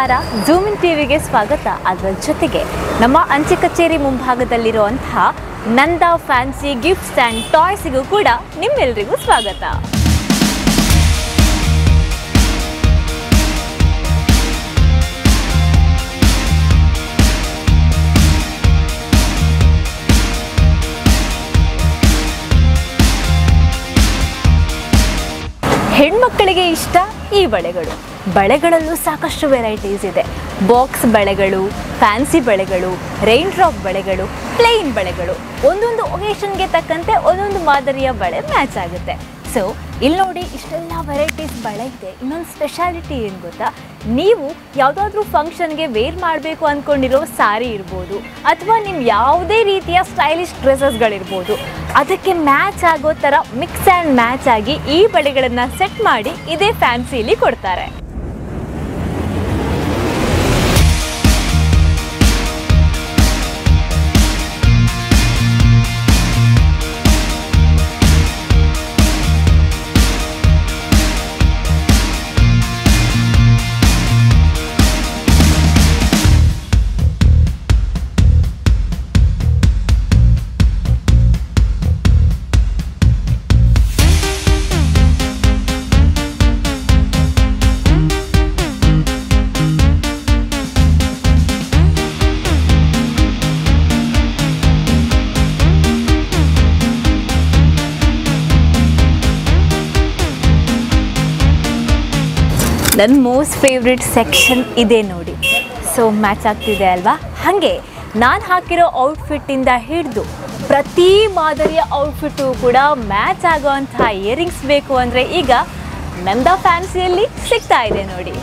ನಮಸ್ಕಾರ, zoom in ಟಿವಿಗೆ ಸ್ವಾಗತ. ಅದರ ಜೊತೆಗೆ ನಮ್ಮ ಅಂಚೆ ಕಚೇರಿ ಮುಂಭಾಗದಲ್ಲಿರುವಂತಹ ನಂದಾ ಫ್ಯಾನ್ಸಿ ಗಿಫ್ಟ್ಸ್ ಆ್ಯಂಡ್ ಟಾಯ್ಸ್ಗೂ ಕೂಡ ನಿಮ್ಮೆಲ್ಲರಿಗೂ ಸ್ವಾಗತ. ಹೆಣ್ಮಕ್ಕಳಿಗೆ ಇಷ್ಟ ಈ ಬಳೆಗಳಲ್ಲೂ ಸಾಕಷ್ಟು ವೆರೈಟೀಸ್ ಇದೆ. ಬಾಕ್ಸ್ ಬಳೆಗಳು, ಫ್ಯಾನ್ಸಿ ಬಳೆಗಳು, ರೈನ್ ಡ್ರಾಪ್ ಬಳೆಗಳು, ಪ್ಲೇನ್ ಬಳೆಗಳು, ಒಂದೊಂದು ಒಕೇಶನ್ಗೆ ತಕ್ಕಂತೆ ಒಂದೊಂದು ಮಾದರಿಯ ಬಳೆ ಮ್ಯಾಚ್ ಆಗುತ್ತೆ. ಸೊ ಇಲ್ಲಿ ನೋಡಿ, ಇಷ್ಟೆಲ್ಲ ವೆರೈಟೀಸ್ ಬಳೆ ಇದೆ. ಇನ್ನೊಂದು ಸ್ಪೆಷಾಲಿಟಿ ಏನು ಗೊತ್ತಾ, ನೀವು ಯಾವುದಾದ್ರೂ ಫಂಕ್ಷನ್ಗೆ ವೇರ್ ಮಾಡಬೇಕು ಅಂದ್ಕೊಂಡಿರೋ ಸಾರಿ ಇರ್ಬೋದು, ಅಥವಾ ನಿಮ್ಮ ಯಾವುದೇ ರೀತಿಯ ಸ್ಟೈಲಿಶ್ ಡ್ರೆಸ್ಸಸ್ಗಳಿರ್ಬೋದು, ಅದಕ್ಕೆ ಮ್ಯಾಚ್ ಆಗೋ ಥರ ಮಿಕ್ಸ್ ಆ್ಯಂಡ್ ಮ್ಯಾಚ್ ಆಗಿ ಈ ಬಳೆಗಳನ್ನು ಸೆಟ್ ಮಾಡಿ ಇದೇ ಫ್ಯಾನ್ಸಿಲಿ ಕೊಡ್ತಾರೆ. ನನ್ನ ಮೋಸ್ಟ್ ಫೇವ್ರೆಟ್ ಸೆಕ್ಷನ್ ಇದೆ ನೋಡಿ. ಸೊ ಮ್ಯಾಚ್ ಆಗ್ತಿದೆ ಅಲ್ವಾ? ಹಾಗೆ ನಾನು ಹಾಕಿರೋ ಔಟ್ಫಿಟ್ಟಿಂದ ಹಿಡಿದು ಪ್ರತಿ ಮಾದರಿಯ ಔಟ್ಫಿಟ್ಟು ಕೂಡ ಮ್ಯಾಚ್ ಆಗೋವಂತಹ ಇಯರಿಂಗ್ಸ್ ಬೇಕು ಅಂದರೆ ಈಗ ನಂದಾ ಫ್ಯಾನ್ಸಿಯಲ್ಲಿ ಸಿಗ್ತಾ ಇದೆ ನೋಡಿ.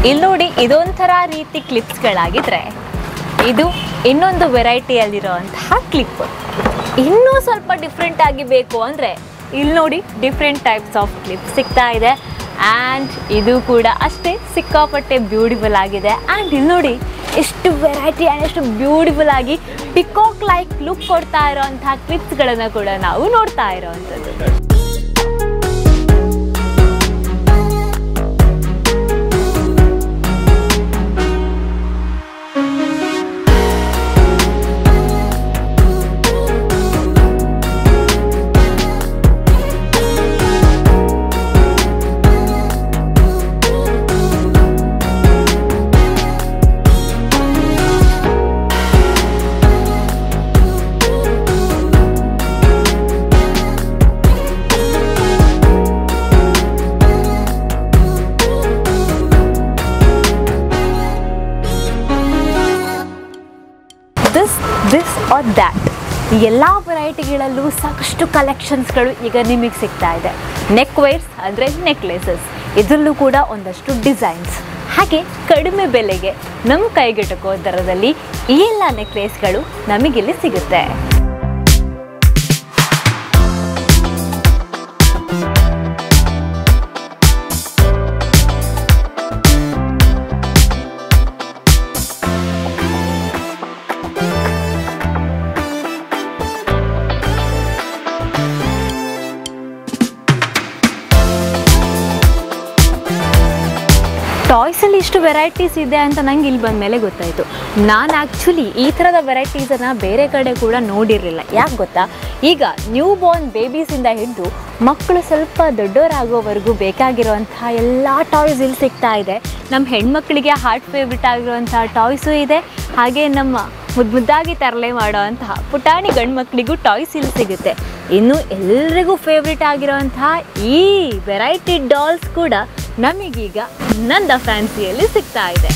ಇಲ್ಲಿ ನೋಡಿ, ಇದೊಂಥರ ರೀತಿ ಕ್ಲಿಪ್ಸ್ಗಳಾಗಿದ್ರೆ ಇದು ಇನ್ನೊಂದು ವೆರೈಟಿಯಲ್ಲಿರೋವಂತಹ ಕ್ಲಿಪ್. ಇನ್ನೂ ಸ್ವಲ್ಪ ಡಿಫ್ರೆಂಟ್ ಆಗಿ ಬೇಕು ಅಂದರೆ ಇಲ್ಲಿ ನೋಡಿ, ಡಿಫ್ರೆಂಟ್ ಟೈಪ್ಸ್ ಆಫ್ ಕ್ಲಿಪ್ ಸಿಗ್ತಾ ಇದೆ. ಆ್ಯಂಡ್ ಇದು ಕೂಡ ಅಷ್ಟೇ ಸಿಕ್ಕಾಪಟ್ಟೆ ಬ್ಯೂಟಿಫುಲ್ ಆಗಿದೆ. ಆ್ಯಂಡ್ ಇಲ್ಲಿ ನೋಡಿ, ಎಷ್ಟು ವೆರೈಟಿ ಆ್ಯಂಡ್ ಎಷ್ಟು ಬ್ಯೂಟಿಫುಲ್ ಆಗಿ ಪಿಕಾಕ್ ಲೈಕ್ ಲುಕ್ ಕೊಡ್ತಾ ಇರೋವಂತಹ ಕ್ಲಿಪ್ಸ್ಗಳನ್ನು ಕೂಡ ನಾವು ನೋಡ್ತಾ ಇರೋವಂಥದ್ದು. ದಿಸ್ ಆರ್ ದ್ಯಾಟ್ ಎಲ್ಲ ವೆರೈಟಿಗಳಲ್ಲೂ ಸಾಕಷ್ಟು ಕಲೆಕ್ಷನ್ಸ್ಗಳು ಈಗ ನಿಮಗೆ ಸಿಗ್ತಾ ಇದೆ. ನೆಕ್ ವೇರ್ಸ್ ಅಂದರೆ ನೆಕ್ಲೇಸಸ್, ಇದರಲ್ಲೂ ಕೂಡ ಒಂದಷ್ಟು ಡಿಸೈನ್ಸ್, ಹಾಗೆ ಕಡಿಮೆ ಬೆಲೆಗೆ ನಮ್ಮ ಕೈಗೆಟಕೋ ದರದಲ್ಲಿ ಈ ಎಲ್ಲ ನೆಕ್ಲೇಸ್ಗಳು ನಮಗಿಲ್ಲಿ ಸಿಗುತ್ತೆ. ಟಾಯ್ಸಲ್ಲಿ ಇಷ್ಟು ವೆರೈಟೀಸ್ ಇದೆ ಅಂತ ನಂಗೆ ಇಲ್ಲಿ ಬಂದ ಮೇಲೆ ಗೊತ್ತಾಯಿತು. ನಾನು ಆ್ಯಕ್ಚುಲಿ ಈ ಥರದ ವೆರೈಟೀಸನ್ನು ಬೇರೆ ಕಡೆ ಕೂಡ ನೋಡಿರಲಿಲ್ಲ. ಯಾಕೆ ಗೊತ್ತಾ, ಈಗ ನ್ಯೂ ಬಾರ್ನ್ ಬೇಬೀಸಿಂದ ಹಿಡಿದು ಮಕ್ಕಳು ಸ್ವಲ್ಪ ದೊಡ್ಡವರಾಗೋವರೆಗೂ ಬೇಕಾಗಿರುವಂಥ ಎಲ್ಲ ಟಾಯ್ಸ್ ಇಲ್ಲಿ ಸಿಗ್ತಾ ಇದೆ. ನಮ್ಮ ಹೆಣ್ಮಕ್ಳಿಗೆ ಹಾರ್ಟ್ ಫೇವ್ರೇಟ್ ಆಗಿರುವಂಥ ಟಾಯ್ಸು ಇದೆ, ಹಾಗೆ ನಮ್ಮ ಮುದ್ದಾಗಿ ತರಲೆ ಮಾಡೋವಂತಹ ಪುಟಾಣಿ ಗಂಡು ಮಕ್ಕಳಿಗೂ ಟಾಯ್ಸ್ ಇಲ್ಲಿ ಸಿಗುತ್ತೆ. ಇನ್ನು ಎಲ್ರಿಗೂ ಫೇವ್ರೇಟ್ ಆಗಿರೋವಂತಹ ಈ ವೆರೈಟಿ ಡಾಲ್ಸ್ ಕೂಡ ನಮಗೀಗ ನಂದ ಫ್ಯಾನ್ಸಿಯಲ್ಲಿ ಸಿಗ್ತಾ ಇದೆ.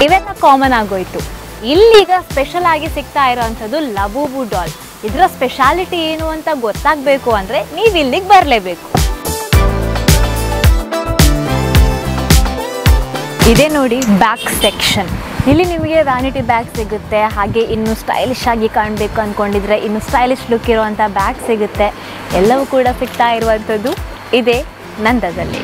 ಇವೆಲ್ಲ ಕಾಮನ್ ಆಗೋಯ್ತು. ಇಲ್ಲೀಗ ಸ್ಪೆಷಲ್ ಆಗಿ ಸಿಗ್ತಾ ಇರೋವಂಥದ್ದು ಲಬೂಬು ಡಾಲ್. ಇದರ ಸ್ಪೆಷಾಲಿಟಿ ಏನು ಅಂತ ಗೊತ್ತಾಗಬೇಕು ಅಂದರೆ ನೀವು ಇಲ್ಲಿಗೆ ಬರಲೇಬೇಕು. ಇದೇ ನೋಡಿ ಬ್ಯಾಕ್ ಸೆಕ್ಷನ್. ಇಲ್ಲಿ ನಿಮಗೆ ವ್ಯಾನಿಟಿ ಬ್ಯಾಗ್ ಸಿಗುತ್ತೆ, ಹಾಗೆ ಇನ್ನು ಸ್ಟೈಲಿಶ್ ಆಗಿ ಕಾಣಬೇಕು ಅಂದ್ಕೊಂಡಿದ್ರೆ ಇನ್ನು ಸ್ಟೈಲಿಶ್ ಲುಕ್ ಇರುವಂಥ ಬ್ಯಾಗ್ ಸಿಗುತ್ತೆ. ಎಲ್ಲವೂ ಕೂಡ ಸಿಗ್ತಾ ಇರುವಂಥದ್ದು ಇದೇ ನಂದದಲ್ಲಿ.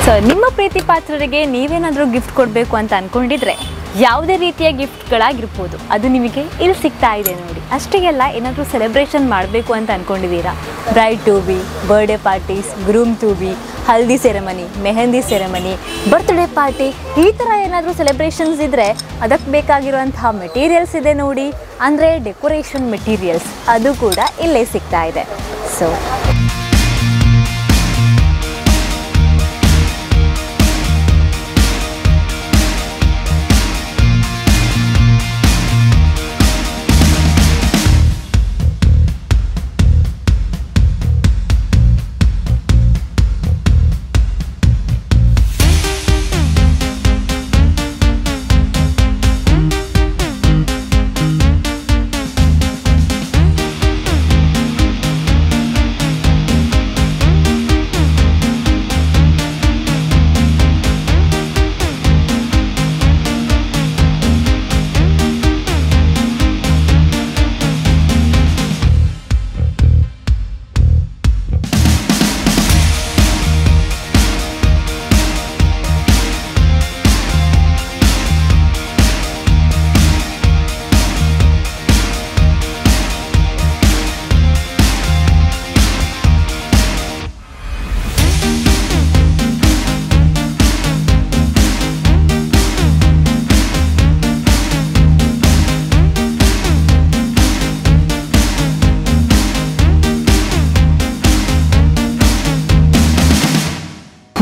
ಸೊ ನಿಮ್ಮ ಪ್ರೀತಿ ಪಾತ್ರರಿಗೆ ನೀವೇನಾದರೂ ಗಿಫ್ಟ್ ಕೊಡಬೇಕು ಅಂತ ಅಂದ್ಕೊಂಡಿದ್ರೆ ಯಾವುದೇ ರೀತಿಯ ಗಿಫ್ಟ್ಗಳಾಗಿರ್ಬೋದು ಅದು ನಿಮಗೆ ಇಲ್ಲಿ ಸಿಗ್ತಾ ಇದೆ ನೋಡಿ. ಅಷ್ಟೆಲ್ಲ ಏನಾದರೂ ಸೆಲೆಬ್ರೇಷನ್ ಮಾಡಬೇಕು ಅಂತ ಅಂದ್ಕೊಂಡಿದ್ದೀರಾ, bride to be, birthday parties, groom to be, haldi ceremony, mehndi ceremony, birthday party, ಈ ಥರ ಏನಾದರೂ ಸೆಲೆಬ್ರೇಷನ್ಸ್ ಇದ್ದರೆ ಅದಕ್ಕೆ ಬೇಕಾಗಿರುವಂತಹ ಮೆಟೀರಿಯಲ್ಸ್ ಇದೆ ನೋಡಿ, ಅಂದರೆ ಡೆಕೋರೇಷನ್ ಮೆಟೀರಿಯಲ್ಸ್, ಅದು ಕೂಡ ಇಲ್ಲೇ ಸಿಗ್ತಾ ಇದೆ. ಸೊ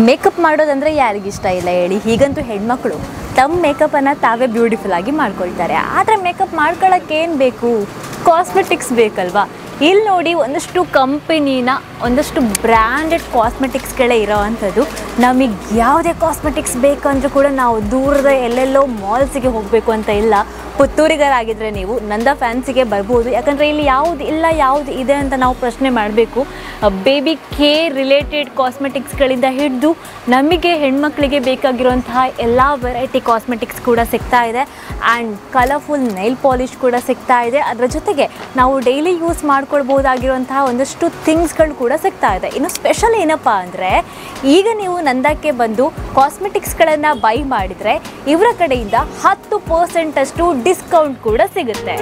ಮೇಕಪ್ ಮಾಡೋದಂದರೆ ಯಾರಿಗಿಷ್ಟ ಇಲ್ಲ ಹೇಳಿ. ಹೀಗಂತೂ ಹೆಣ್ಮಕ್ಳು ತಮ್ಮ ಮೇಕಪ್ಪನ್ನು ತಾವೇ ಬ್ಯೂಟಿಫುಲ್ ಆಗಿ ಮಾಡ್ಕೊಳ್ತಾರೆ. ಆದರೆ ಮೇಕಪ್ ಮಾಡ್ಕೊಳ್ಳೋಕ್ಕೆ ಏನು ಬೇಕು, ಕಾಸ್ಮೆಟಿಕ್ಸ್ ಬೇಕಲ್ವಾ. ಇಲ್ಲಿ ನೋಡಿ ಒಂದಷ್ಟು ಕಂಪನಿನ ಒಂದಷ್ಟು ಬ್ರ್ಯಾಂಡೆಡ್ ಕಾಸ್ಮೆಟಿಕ್ಸ್ಗಳೇ ಇರೋ ಅಂಥದ್ದು. ನಮಗೆ ಯಾವುದೇ ಕಾಸ್ಮೆಟಿಕ್ಸ್ ಬೇಕಂದ್ರೂ ಕೂಡ ನಾವು ದೂರದ ಎಲ್ಲೆಲ್ಲೋ ಮಾಲ್ಸಿಗೆ ಹೋಗಬೇಕು ಅಂತ ಇಲ್ಲ, ಪುತ್ತೂರಿಗರಾಗಿದ್ದರೆ ನೀವು ನಂದ ಫ್ಯಾನ್ಸಿಗೆ ಬರ್ಬೋದು. ಯಾಕಂದರೆ ಇಲ್ಲಿ ಯಾವುದು ಇದೆ ಅಂತ ನಾವು ಪ್ರಶ್ನೆ ಮಾಡಬೇಕು. ಬೇಬಿ ಕೇರ್ ರಿಲೇಟೆಡ್ ಕಾಸ್ಮೆಟಿಕ್ಸ್ಗಳಿಂದ ಹಿಡಿದು ನಮಗೆ ಹೆಣ್ಮಕ್ಳಿಗೆ ಬೇಕಾಗಿರುವಂತಹ ಎಲ್ಲ ವೆರೈಟಿ ಕಾಸ್ಮೆಟಿಕ್ಸ್ ಕೂಡ ಸಿಗ್ತಾ ಇದೆ. ಆ್ಯಂಡ್ ಕಲರ್ಫುಲ್ ನೈಲ್ ಪಾಲಿಶ್ ಕೂಡ ಸಿಗ್ತಾ ಇದೆ. ಅದರ ಜೊತೆಗೆ ನಾವು ಡೈಲಿ ಯೂಸ್ ಮಾಡ್ಕೊಳ್ಬೋದಾಗಿರುವಂತಹ ಒಂದಷ್ಟು ಥಿಂಗ್ಸ್ಗಳು ಕೂಡ ಸಿಗ್ತಾ ಇದೆ. ಇನ್ನು ಸ್ಪೆಷಲ್ ಏನಪ್ಪ ಅಂದರೆ, ಈಗ ನೀವು ನಂದಕ್ಕೆ ಬಂದು ಕಾಸ್ಮೆಟಿಕ್ಸ್ಗಳನ್ನು ಬೈ ಮಾಡಿದರೆ ಇವರ ಕಡೆಯಿಂದ 10% ಅಷ್ಟು ಡಿಸ್ಕೌಂಟ್ ಕೂಡ ಸಿಗುತ್ತೆ.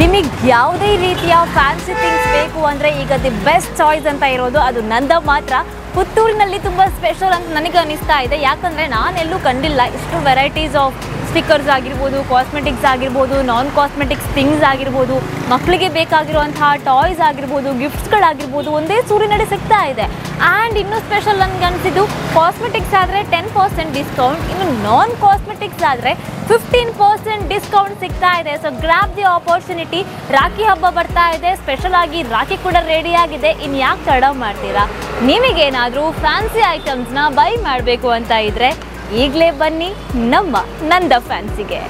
ನಿಮಗೆ ಯಾವುದೇ ರೀತಿಯ ಫ್ಯಾನ್ಸಿ ಥಿಂಗ್ಸ್ ಬೇಕು ಅಂದರೆ ಈಗ ದಿ ಬೆಸ್ಟ್ ಚಾಯ್ಸ್ ಅಂತ ಇರೋದು ಅದು ನಂದ ಮಾತ್ರ. ಪುತ್ತೂರಿನಲ್ಲಿ ತುಂಬ ಸ್ಪೆಷಲ್ ಅಂತ ನನಗೆ ಅನಿಸ್ತಾ ಇದೆ. ಯಾಕಂದರೆ ನಾನೆಲ್ಲೂ ಕಂಡಿಲ್ಲ ಇಷ್ಟು ವೆರೈಟೀಸ್ ಆಫ್ ಸ್ಟಿಕ್ಕರ್ಸ್ ಆಗಿರ್ಬೋದು, ಕಾಸ್ಮೆಟಿಕ್ಸ್ ಆಗಿರ್ಬೋದು, ನಾನ್ ಕಾಸ್ಮೆಟಿಕ್ಸ್ ಥಿಂಗ್ಸ್ ಆಗಿರ್ಬೋದು, ಮಕ್ಕಳಿಗೆ ಬೇಕಾಗಿರುವಂತಹ ಟಾಯ್ಸ್ ಆಗಿರ್ಬೋದು, ಗಿಫ್ಟ್ಸ್ಗಳಾಗಿರ್ಬೋದು ಒಂದೇ ಸೂರಿನಡಿ ಸಿಗ್ತಾ ಇದೆ. ಆ್ಯಂಡ್ ಇನ್ನೂ ಸ್ಪೆಷಲ್ ನನಗೆ ಅನಿಸಿದ್ದು, ಕಾಸ್ಮೆಟಿಕ್ಸ್ ಆದರೆ 10% ಡಿಸ್ಕೌಂಟ್, ಇನ್ನು ನಾನ್ ಕಾಸ್ಮೆಟಿಕ್ಸ್ ಆದರೆ 15% ಡಿಸ್ಕೌಂಟ್ ಸಿಗ್ತಾ ಇದೆ. So grab the opportunity. Rakhi ಹಬ್ಬ ಬರ್ತಾ ಇದೆ, ಸ್ಪೆಷಲ್ ಆಗಿ ರಾಖಿ ಕೂಡ ರೆಡಿ ಆಗಿದೆ. ಇನ್ನು ಯಾಕೆ ತಡ ಮಾಡ್ತೀರಾ? ನಿಮಗೇನಾದರೂ ಫ್ಯಾನ್ಸಿ ಐಟಮ್ಸ್ನ ಬೈ ಮಾಡಬೇಕು ಅಂತ ಇದ್ದರೆ ಈಗಲೇ ಬನ್ನಿ ನಮ್ಮ ನಂದ ಫ್ಯಾನ್ಸಿಗೆ.